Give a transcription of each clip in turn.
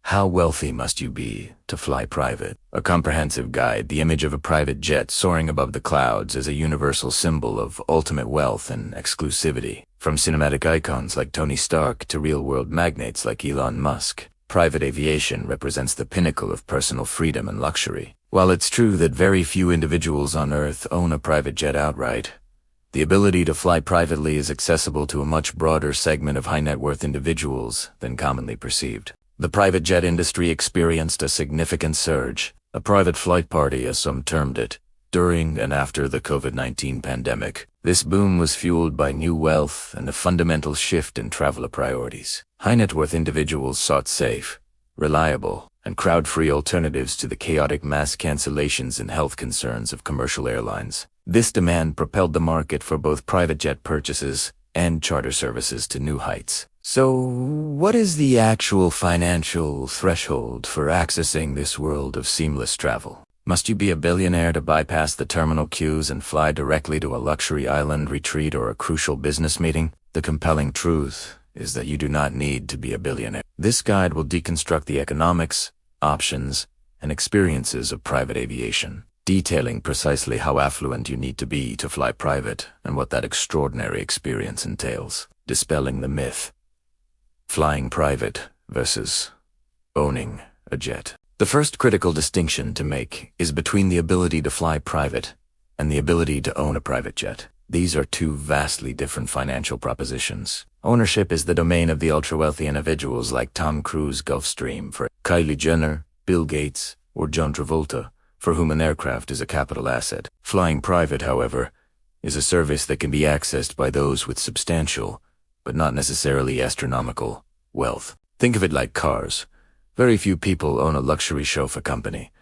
How wealthy must you be to fly private? A comprehensive guide. The image of a private jet soaring above the clouds is a universal symbol of ultimate wealth and exclusivity. From cinematic icons like Tony Stark to real-world magnates like Elon Musk, private aviation represents the pinnacle of personal freedom and luxury. While it's true that very few individuals on Earth own a private jet outright, the ability to fly privately is accessible to a much broader segment of high-net-worth individuals than commonly perceived. The private jet industry experienced a significant surge, a private flight party as some termed it, during and after the COVID-19 pandemic. This boom was fueled by new wealth and a fundamental shift in traveler priorities. High-net-worth individuals sought safe, reliable, and crowd-free alternatives to the chaotic mass cancellations and health concerns of commercial airlines. This demand propelled the market for both private jet purchases and charter services to new heights. So, what is the actual financial threshold for accessing this world of seamless travel? Must you be a billionaire to bypass the terminal queues and fly directly to a luxury island retreat or a crucial business meeting? The compelling truth is that you do not need to be a billionaire. This guide will deconstruct the economics, options, and experiences of private aviation, detailing precisely how affluent you need to be to fly private and what that extraordinary experience entails, dispelling the myth. Flying private versus owning a jet. The first critical distinction to make is between the ability to fly private and the ability to own a private jet. These are two vastly different financial propositions. Ownership is the domain of the ultra-wealthy individuals like Tom Cruise, Gulfstream, for Kylie Jenner, Bill Gates, or John Travolta, for whom an aircraft is a capital asset. Flying private, however, is a service that can be accessed by those with substantial, but not necessarily astronomical, wealth. Think of it like cars. Very few people own a luxury chauffeur company,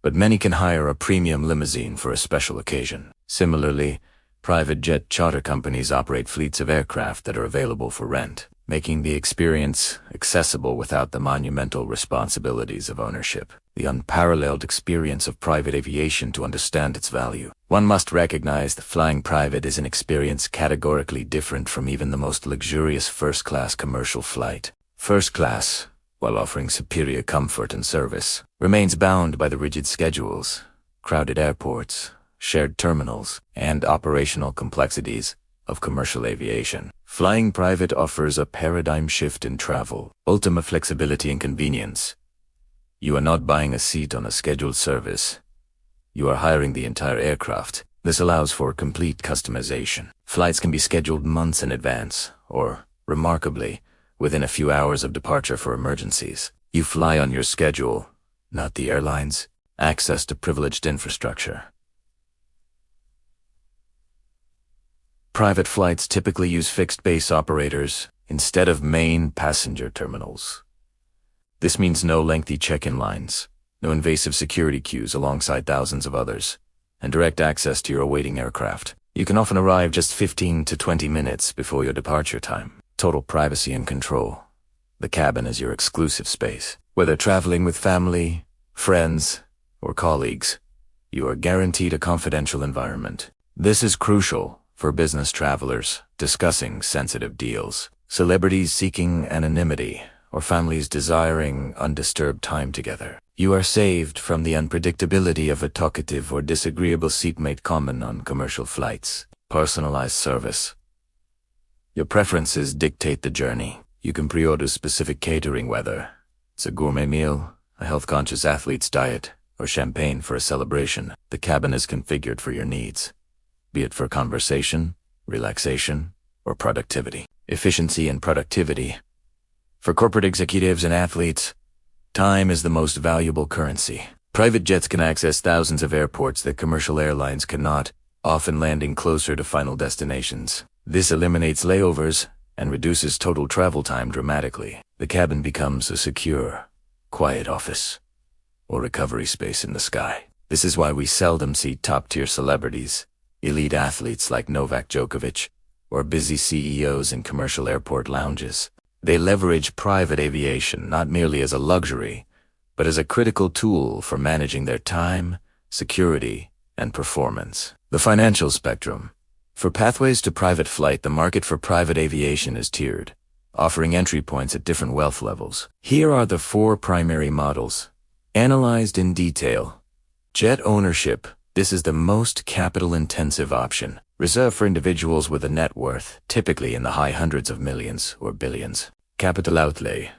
but many can hire a premium limousine for a special occasion. Similarly, private jet charter companies operate fleets of aircraft that are available for rent, making the experience accessible without the monumental responsibilities of ownership. The unparalleled experience of private aviation to understand its value. One must recognize that flying private is an experience categorically different from even the most luxurious first-class commercial flight. First class, while offering superior comfort and service, remains bound by the rigid schedules, crowded airports, shared terminals, and operational complexities of commercial aviation. Flying private offers a paradigm shift in travel, ultimate flexibility and convenience. You are not buying a seat on a scheduled service. You are hiring the entire aircraft. This allows for complete customization. Flights can be scheduled months in advance, or, remarkably, within a few hours of departure for emergencies. You fly on your schedule, not the airlines. Access to privileged infrastructure. Private flights typically use fixed-base operators instead of main passenger terminals. This means no lengthy check-in lines, no invasive security queues alongside thousands of others, and direct access to your awaiting aircraft. You can often arrive just 15 to 20 minutes before your departure time. Total privacy and control. The cabin is your exclusive space. Whether traveling with family, friends, or colleagues, you are guaranteed a confidential environment. This is crucial for business travelers discussing sensitive deals, celebrities seeking anonymity, or families desiring undisturbed time together. You are saved from the unpredictability of a talkative or disagreeable seatmate common on commercial flights. Personalized service. Your preferences dictate the journey. You can pre-order specific catering, whether it's a gourmet meal, a health-conscious athlete's diet, or champagne for a celebration. The cabin is configured for your needs, be it for conversation, relaxation, or productivity. Efficiency and productivity. For corporate executives and athletes, time is the most valuable currency. Private jets can access thousands of airports that commercial airlines cannot, often landing closer to final destinations. This eliminates layovers and reduces total travel time dramatically. The cabin becomes a secure, quiet office or recovery space in the sky. This is why we seldom see top-tier celebrities, elite athletes like Novak Djokovic, or busy CEOs in commercial airport lounges. They leverage private aviation not merely as a luxury, but as a critical tool for managing their time, security, and performance. The financial spectrum. For pathways to private flight, the market for private aviation is tiered. offering entry points at different wealth levels. Here are the 4 primary models, analyzed in detail. Jet ownership. This is the most capital-intensive option, reserved for individuals with a net worth, typically in the high hundreds of millions or billions. Capital outlay.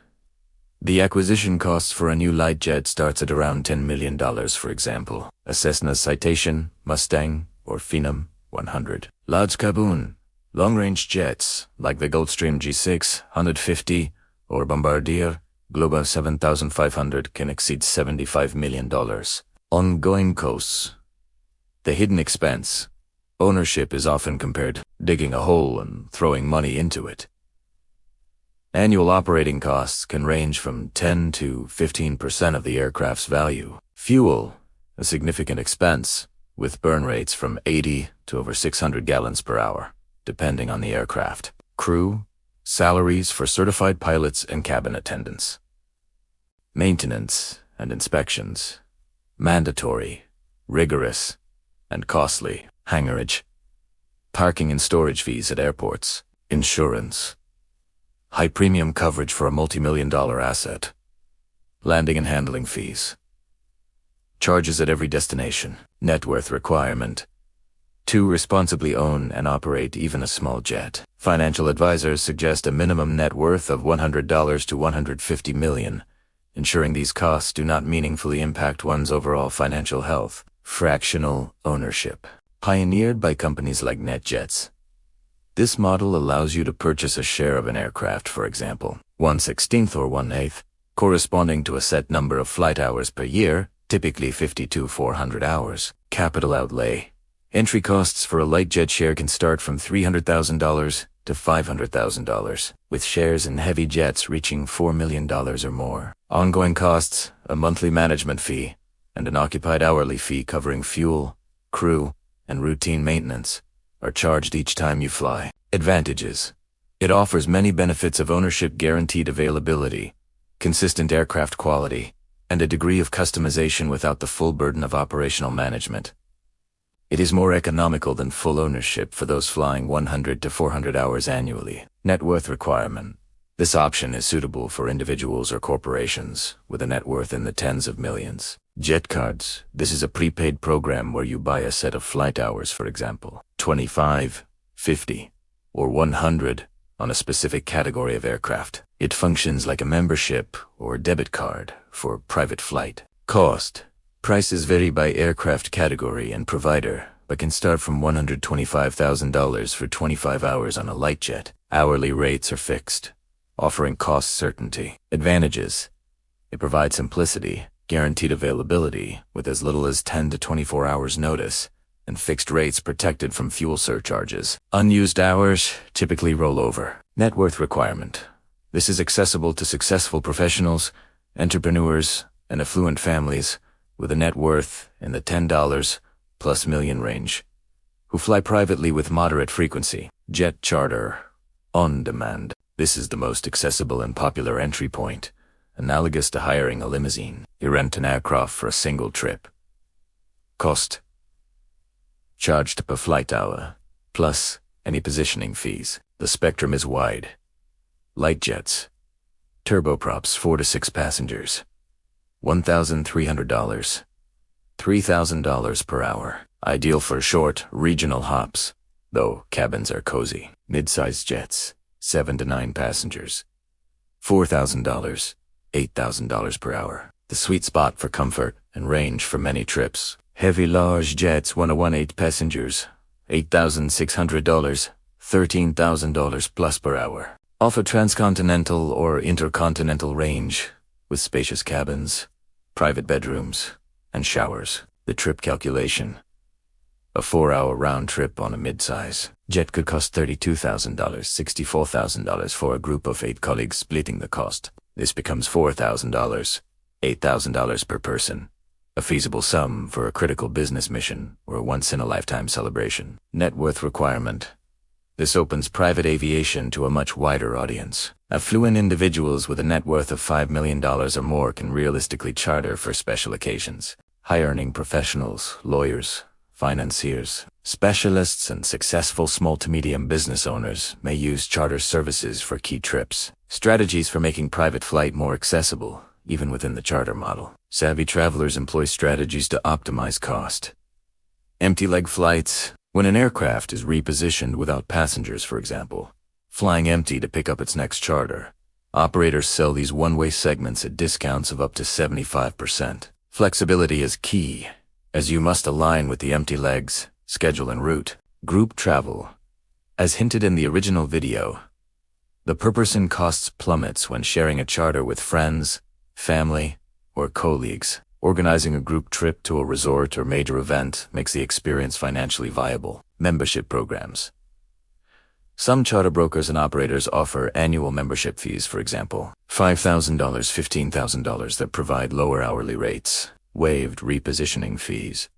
The acquisition cost for a new light jet starts at around $10 million, for example. A Cessna Citation, Mustang, or Phenom 100. Large cabin. Long-range jets, like the Gulfstream G6, 150, or Bombardier Global 7500 can exceed $75 million. Ongoing costs. The hidden expense. Ownership is often compared to digging a hole and throwing money into it. Annual operating costs can range from 10 to 15% of the aircraft's value. Fuel, a significant expense, with burn rates from 80 to over 600 gallons per hour, depending on the aircraft. Crew, salaries for certified pilots and cabin attendants. Maintenance and inspections, mandatory, rigorous, and costly. Hangarage, parking and storage fees at airports, insurance, high premium coverage for a multi-million-dollar asset, landing and handling fees, charges at every destination, net worth requirement. 2. Responsibly own and operate even a small jet. Financial advisors suggest a minimum net worth of $100 to $150 million, ensuring these costs do not meaningfully impact one's overall financial health. Fractional ownership. Pioneered by companies like NetJets. This model allows you to purchase a share of an aircraft, for example, 1/16 or 1/8, corresponding to a set number of flight hours per year, typically 50 to 400 hours. Capital outlay. Entry costs for a light jet share can start from $300,000 to $500,000, with shares in heavy jets reaching $4 million or more. Ongoing costs, a monthly management fee, and an occupied hourly fee covering fuel, crew, and routine maintenance, are charged each time you fly. Advantages. It offers many benefits of ownership: guaranteed availability, consistent aircraft quality, and a degree of customization without the full burden of operational management. It is more economical than full ownership for those flying 100 to 400 hours annually. Net worth requirement. This option is suitable for individuals or corporations with a net worth in the tens of millions. Jet cards. This is a prepaid program where you buy a set of flight hours, for example, 25, 50, or 100 on a specific category of aircraft. It functions like a membership or debit card for private flight. Cost. Prices vary by aircraft category and provider, but can start from $125,000 for 25 hours on a light jet. Hourly rates are fixed, offering cost certainty. Advantages. It provides simplicity, guaranteed availability with as little as 10 to 24 hours notice, and fixed rates protected from fuel surcharges. Unused hours typically roll over. Net worth requirement. This is accessible to successful professionals, entrepreneurs, and affluent families with a net worth in the $10 plus million range, who fly privately with moderate frequency. Jet charter. On demand. This is the most accessible and popular entry point, analogous to hiring a limousine. You rent an aircraft for a single trip. Cost. Charged per flight hour, plus any positioning fees. The spectrum is wide. Light jets. Turboprops 4 to 6 passengers. $1,300. $3,000 per hour. Ideal for short, regional hops, though cabins are cozy. Mid-sized jets. 7 to 9 passengers. $4,000. $8,000 per hour. The sweet spot for comfort and range for many trips. Heavy large jets 1 to 1/8 passengers. $8,600. $13,000 plus per hour. Offer transcontinental or intercontinental range with spacious cabins, private bedrooms, and showers. The trip calculation. A 4-hour round trip on a mid-size jet could cost $32,000, $64,000 for a group of 8 colleagues splitting the cost. This becomes $4,000, $8,000 per person. A feasible sum for a critical business mission or a once-in-a-lifetime celebration. Net worth requirement. This opens private aviation to a much wider audience. Affluent individuals with a net worth of $5 million or more can realistically charter for special occasions. High-earning professionals, lawyers, financiers, Specialists and successful small to medium business owners may use charter services for key trips. Strategies for making private flight more accessible, even within the charter model. Savvy travelers employ strategies to optimize cost. Empty leg flights. When an aircraft is repositioned without passengers, for example, flying empty to pick up its next charter, operators sell these one-way segments at discounts of up to 75%. Flexibility is key, as you must align with the empty legs, schedule and route. Group travel. As hinted in the original video, the per-person costs plummets when sharing a charter with friends, family, or colleagues. Organizing a group trip to a resort or major event makes the experience financially viable. Membership programs. Some charter brokers and operators offer annual membership fees, for example, $5,000, $15,000 that provide lower hourly rates, waived repositioning fees,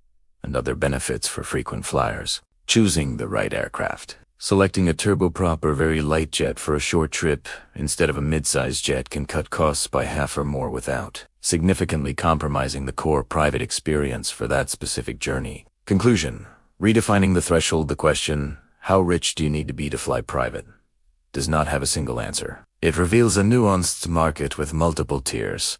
and other benefits for frequent flyers. Choosing the right aircraft. Selecting a turboprop or very light jet for a short trip instead of a mid-sized jet can cut costs by half or more without significantly compromising the core private experience for that specific journey. Conclusion. Redefining the threshold. The question, how rich do you need to be to fly private, does not have a single answer. It reveals a nuanced market with multiple tiers.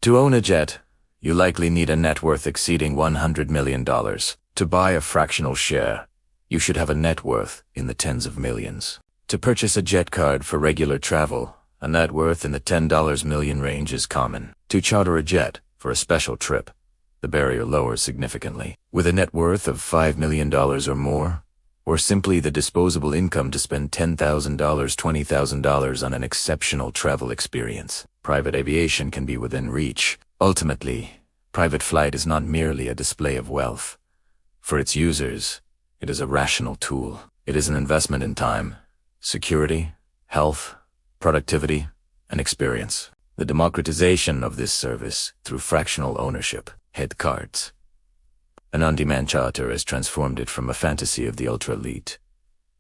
To own a jet, you likely need a net worth exceeding $100 million. To buy a fractional share, you should have a net worth in the tens of millions. To purchase a jet card for regular travel, a net worth in the $10 million range is common. To charter a jet for a special trip, the barrier lowers significantly. With a net worth of $5 million or more, or simply the disposable income to spend $10,000, $20,000 on an exceptional travel experience, private aviation can be within reach. Ultimately, private flight is not merely a display of wealth. For its users, it is a rational tool. It is an investment in time, security, health, productivity, and experience. The democratization of this service through fractional ownership, head cards. An on-demand charter has transformed it from a fantasy of the ultra-elite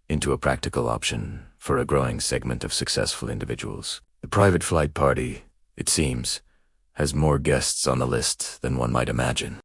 into a practical option for a growing segment of successful individuals. The private flight party, it seems, has more guests on the list than one might imagine.